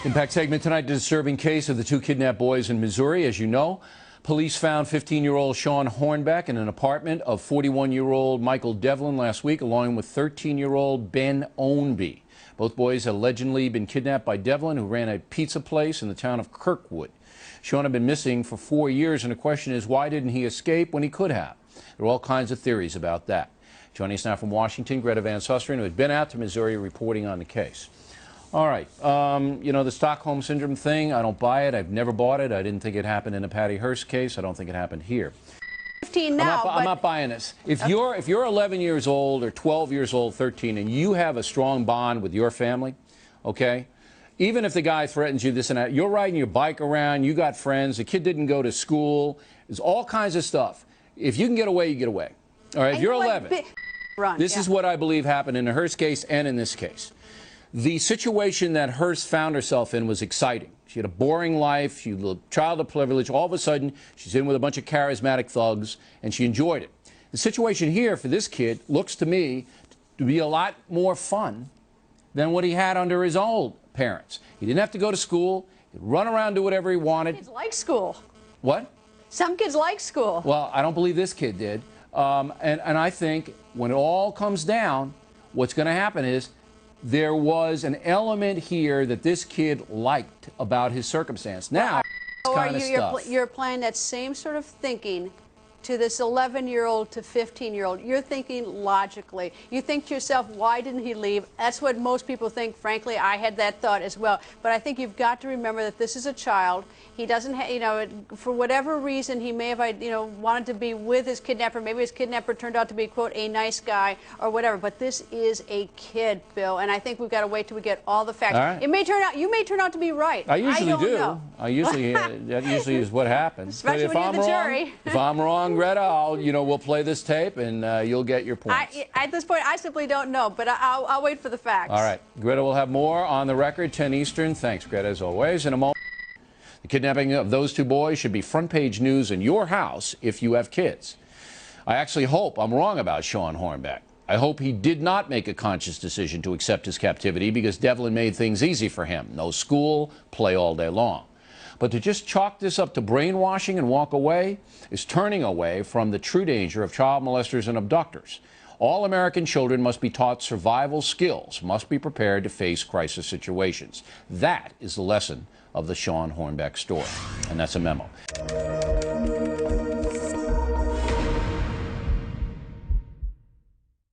Impact segment tonight, a disturbing case of the two kidnapped boys in Missouri. As you know, police found 15-year-old Shawn Hornbeck in an apartment of 41-year-old Michael Devlin last week, along with 13-year-old Ben Ownby. Both boys had allegedly been kidnapped by Devlin, who ran a pizza place in the town of Kirkwood. Shawn had been missing for 4 years, and the question is, why didn't he escape when he could have? There are all kinds of theories about that. Joining us now from Washington, Greta Van Susteren, who has been out to Missouri reporting on the case. All right. You know, the Stockholm Syndrome thing, I don't buy it. I've never bought it. I didn't think it happened in the Patty Hearst case. I don't think it happened here. 15 now, I'm not buying this. If you're 11 years old or 12 years old, 13, and you have a strong bond with your family, okay, even if the guy threatens you this and that, you're riding your bike around, you got friends, the kid didn't go to school, there's all kinds of stuff. If you can get away, you get away. All right, if you're 11, this is what I believe happened in the Hearst case and in this case. The situation that Hearst found herself in was exciting. She had a boring life. She was a child of privilege. All of a sudden, she's in with a bunch of charismatic thugs, and she enjoyed it. The situation here for this kid looks to me to be a lot more fun than what he had under his old parents. He didn't have to go to school. He could run around, do whatever he wanted. Kids like school. What? Some kids like school. Well, I don't believe this kid did. And I think when it all comes down, what's going to happen is there was an element here that this kid liked about his circumstance. Now, you're applying that same sort of thinking to this 11-year-old to 15-year-old. You're thinking logically. You think to yourself, why didn't he leave? That's what most people think. Frankly, I had that thought as well. But I think you've got to remember that this is a child. He doesn't have, you know, for whatever reason, he may have, you know, wanted to be with his kidnapper. Maybe his kidnapper turned out to be, quote, a nice guy or whatever. But this is a kid, Bill, and I think we've got to wait till we get all the facts. All right. It may turn out, you may turn out to be right. I usually do. Know. I usually, that usually is what happens. Especially when you're the jury. If I'm wrong, Greta, we'll play this tape and you'll get your points. At this point, I simply don't know, but I'll wait for the facts. All right. Greta will have more on the record, 10 Eastern. Thanks, Greta, as always. In a moment, the kidnapping of those two boys should be front-page news in your house if you have kids. I actually hope I'm wrong about Shawn Hornbeck. I hope he did not make a conscious decision to accept his captivity because Devlin made things easy for him. No school, play all day long. But to just chalk this up to brainwashing and walk away is turning away from the true danger of child molesters and abductors. All American children must be taught survival skills, must be prepared to face crisis situations. That is the lesson of the Shawn Hornbeck story. And that's a memo.